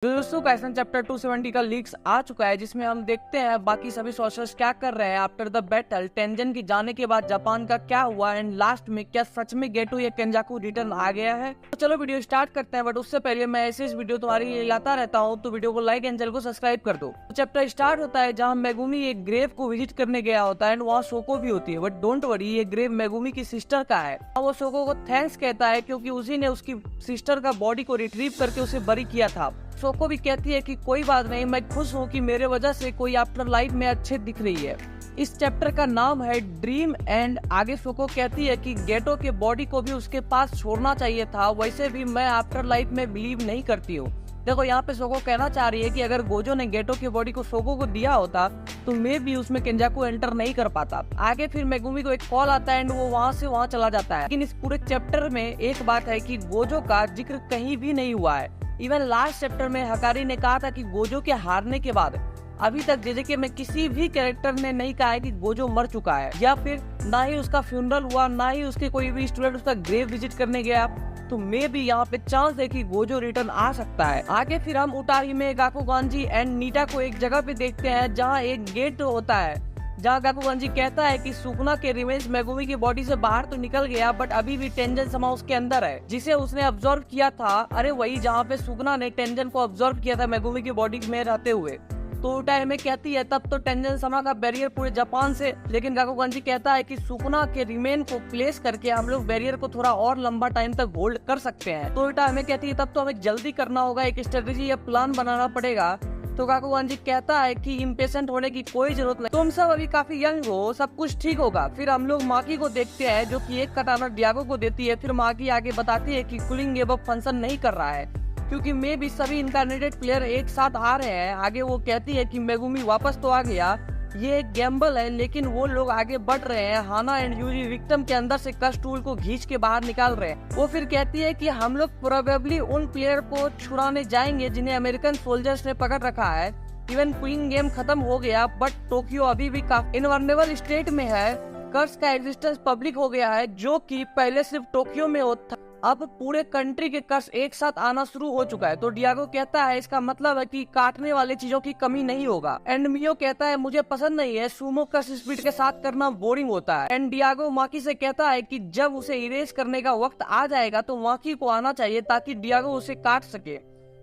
दोस्तों Kaisen chapter 270 का leaks आ चुका है, जिसमें हम देखते हैं बाकी सभी सोल्जर्स क्या कर रहे हैं आफ्टर द बैटल। टेंजन की जाने के बाद जापान का क्या हुआ एंड लास्ट में क्या सच में गेटो या केंजाकू रिटर्न आ गया है। तो चलो वीडियो स्टार्ट करते हैं, बट उससे पहले मैं ऐसे इस वीडियो तुम्हारी लिए लाता रहता हूँ, तो वीडियो को लाइक एंड चैनल को सब्सक्राइब कर दो। तो चैप्टर स्टार्ट होता है जहाँ मेगुमी एक ग्रेव को विजिट करने गया होता है एंड वहाँ सोको भी होती है, बट डोंट वरी ये ग्रेव मेगुमी की सिस्टर का है। वो सोको को थैंक्स कहता है क्योंकि उसी ने उसकी सिस्टर का बॉडी को रिट्रीव करके उसे बरी किया था। सोको भी कहती है कि कोई बात नहीं, मैं खुश हूँ कि मेरे वजह से कोई आफ्टर लाइफ में अच्छे दिख रही है। इस चैप्टर का नाम है ड्रीम एंड आगे सोको कहती है कि गेटो के बॉडी को भी उसके पास छोड़ना चाहिए था, वैसे भी मैं आफ्टर लाइफ में बिलीव नहीं करती हूँ। देखो यहाँ पे सोको कहना चाह रही है कि अगर गोजो ने गेटो की बॉडी को सोको को दिया होता तो मैं भी उसमें केंजाकू एंटर नहीं कर पाता। आगे फिर मेगुमी को एक कॉल आता है एंड वो वहाँ से वहाँ चला जाता है। लेकिन इस पूरे चैप्टर में एक बात है कि गोजो का जिक्र कहीं भी नहीं हुआ है। इवन लास्ट चैप्टर में हकारी ने कहा था कि गोजो के हारने के बाद अभी तक जेजेके में किसी भी कैरेक्टर ने नहीं कहा है कि गोजो मर चुका है, या फिर ना ही उसका फ्यूनरल हुआ, ना ही उसके कोई भी स्टूडेंट उसका ग्रेव विजिट करने गया। तो मे भी यहाँ पे चांस है कि गोजो रिटर्न आ सकता है। आगे फिर हम उटारी में गाकुगांजी एंड नीटा को एक जगह पे देखते हैं जहाँ एक गेट होता है, जहाँ गाकुगांजी कहता है कि सुकुना के रिवेंज मेगुमी की बॉडी से बाहर तो निकल गया, बट अभी भी टेंजन समा उसके अंदर है, जिसे उसने ऑब्जर्व किया था। अरे वही जहाँ पे सुकुना ने टेंजन को ऑब्जर्व किया था मेगुमी की बॉडी में रहते हुए। तो उटाई में कहती है तब तो टेंजन समा का बैरियर पूरे जापान से, लेकिन गाकुगांजी कहता है कि सुकुना के रिमेन को प्लेस करके हम लोग बैरियर को थोड़ा और लंबा टाइम तक होल्ड कर सकते हैं। तो उटाई में कहती है तब तो हमें जल्दी करना होगा, एक स्ट्रेटेजी या प्लान बनाना पड़ेगा। तो गाकुगांजी कहता है कि इम्पेशेंट होने की कोई जरूरत नहीं, तुम सब अभी काफी यंग हो, सब कुछ ठीक होगा। फिर हम लोग माकी को देखते हैं जो कि एक कटाना डियागो को देती है। फिर माकी आगे बताती है कि कूलिंग गेब अप फंक्शन नहीं कर रहा है क्योंकि मैं भी सभी इनकार्नेटेड प्लेयर एक साथ आ रहे हैं। आगे वो कहती है कि मेगुमी वापस तो आ गया, ये एक गैम्बल है, लेकिन वो लोग आगे बढ़ रहे हैं। हाना एंड यूजी विक्टिम के अंदर से कस टूल को खींच के बाहर निकाल रहे हैं। वो फिर कहती है कि हम लोग प्रोबेबली उन प्लेयर को छुड़ाने जाएंगे जिन्हें अमेरिकन सोल्जर्स ने पकड़ रखा है। इवन क्वीन गेम खत्म हो गया, बट टोक्यो अभी भी काफी इनवर्नेबल स्टेट में है। कर्स का एग्जिस्टेंस पब्लिक हो गया है, जो कि पहले सिर्फ टोक्यो में होता, अब पूरे कंट्री के कर्स एक साथ आना शुरू हो चुका है। तो डियागो कहता है इसका मतलब है कि काटने वाले चीजों की कमी नहीं होगा। एंड मियो कहता है मुझे पसंद नहीं है, सुमो कर्स स्पीड के साथ करना बोरिंग होता है। एंड डियागो माकी से कहता है कि जब उसे इरेज करने का वक्त आ जाएगा तो माकी को आना चाहिए ताकि डियागो उसे काट सके।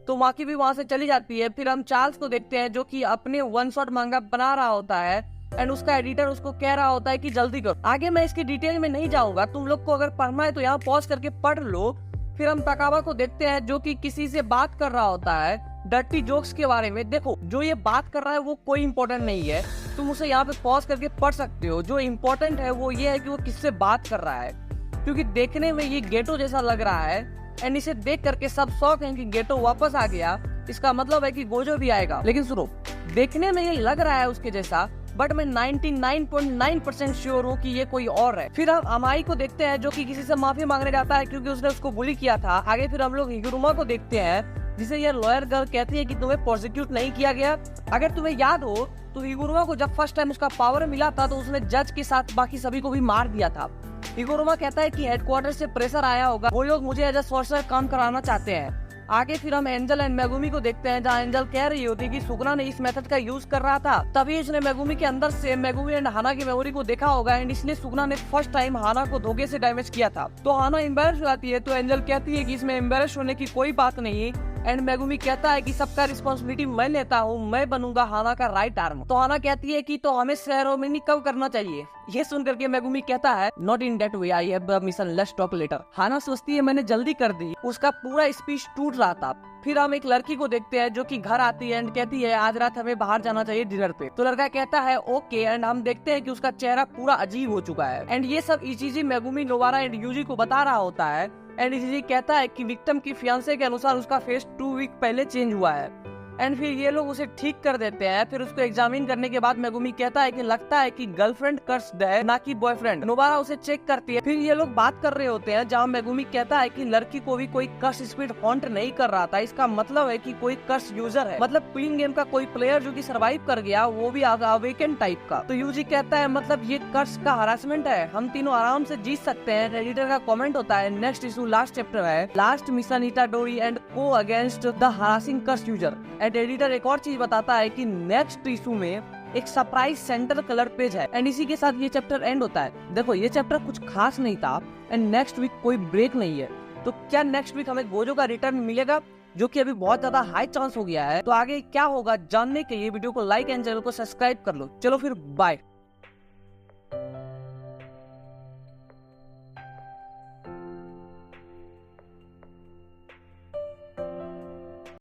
तो माकी भी वहाँ से चली जाती है। फिर हम चार्ल्स को देखते हैं जो कि अपने वन शॉट मांगा बना रहा होता है एंड उसका एडिटर उसको कह रहा होता है कि जल्दी करो। आगे मैं इसकी डिटेल में नहीं जाऊंगा, तुम लोग को अगर पढ़ना है तो यहाँ पॉज करके पढ़ लो। फिर हम तकावा को देखते हैं जो कि किसी से बात कर रहा होता है डर्टी जोक्स के बारे में। देखो जो ये बात कर रहा है वो कोई इम्पोर्टेंट नहीं है, तुम उसे यहाँ पे पॉज करके पढ़ सकते हो। जो इम्पोर्टेंट है वो ये है कि वो किससे बात कर रहा है, क्योंकि देखने में ये गेटो जैसा लग रहा है एंड इसे देख करके सब शौक है कि गेटो वापस आ गया, इसका मतलब है कि गोजो भी आएगा। लेकिन सुनो, देखने में ये लग रहा है उसके जैसा, बट मैं 99.9% श्योर हूँ कि ये कोई और है। फिर हम अमाई को देखते हैं जो कि किसी से माफी मांगने जाता है क्योंकि उसने उसको बुली किया था। आगे फिर हम लोग हिगुरुमा को देखते हैं जिसे ये लॉयर गर्ल कहती है कि तुम्हें प्रोसिक्यूट नहीं किया गया। अगर तुम्हें याद हो तो हिगुरुमा को जब फर्स्ट टाइम उसका पावर मिला था तो उसने जज के साथ बाकी सभी को भी मार दिया था। हिगुरुमा कहता है कि हेडक्वार्टर से प्रेशर आया होगा, वो लोग मुझे एज अ सोर्सर काम कराना चाहते हैं। आगे फिर हम एंजल एंड मेगुमी को देखते हैं जहाँ एंजल कह रही होती कि सुकुना ने इस मेथड का यूज कर रहा था, तभी उसने मेगुमी के अंदर से मेगुमी एंड हाना की मेमोरी को देखा होगा एंड इसलिए सुकुना ने फर्स्ट टाइम हाना को धोखे से डैमेज किया था। तो हाना एम्बेरस हो जाती है, तो एंजल कहती है कि इसमें एम्बेरस होने की कोई बात नहीं एंड मेगुमी कहता है कि सबका रिस्पॉन्सिबिलिटी मैं लेता हूँ, मैं बनूंगा हाना का राइट आर्म। तो हाना कहती है कि तो हमें सेरेमनी कब करना चाहिए। ये सुन करके मेगुमी कहता है not in that way, I have the mission, let's talk later. Hana सोचती है मैंने जल्दी कर दी, उसका पूरा स्पीच टूट रहा था। फिर हम एक लड़की को देखते हैं जो कि घर आती है एंड कहती है आज रात हमें बाहर जाना चाहिए डिनर पे। तो लड़का कहता है ओके एंड हम देखते हैं कि उसका चेहरा पूरा अजीब हो चुका है। एंड ये सब इचिजी मेगुमी, नोवारा एंड यूजी को बता रहा होता है एंड इचिजी कहता है कि विक्टिम की फियांसे के अनुसार उसका फेस 2 वीक पहले चेंज हुआ है। एंड फिर ये लोग उसे ठीक कर देते हैं। फिर उसको एग्जामिन करने के बाद मेगुमी कहता है कि लगता है कि गर्लफ्रेंड कर्स्ड है ना कि बॉयफ्रेंड। नोबारा उसे चेक करती है। फिर ये लोग बात कर रहे होते हैं जहाँ मेगुमी कहता है कि लड़की को भी कोई कर्स स्पिरिट हॉन्ट नहीं कर रहा था, इसका मतलब है कि कोई कर्स यूजर है, मतलब क्वीन गेम का कोई प्लेयर जो कि सर्वाइव कर गया, वो भी अवेकन टाइप का। तो यूजी कहता है मतलब ये कर्स का हरासमेंट है, हम तीनों आराम से जीत सकते हैं। एडिटर का कमेंट होता है नेक्स्ट इशू लास्ट चैप्टर है, last mission Itadori and go against the harassing curse user. And editor एक और चीज बताता है कि नेक्स्ट इशू में एक सरप्राइज सेंटर कलर पेज है। एंड इसी के साथ ये चैप्टर एंड होता है। देखो ये चैप्टर कुछ खास नहीं था एंड नेक्स्ट वीक कोई ब्रेक नहीं है। तो क्या नेक्स्ट वीक हमें गोजो का रिटर्न मिलेगा, जो कि अभी बहुत ज्यादा हाई चांस हो गया है। तो आगे क्या होगा जानने के लिए वीडियो को लाइक एंड चैनल को सब्सक्राइब कर लो। चलो फिर बाय।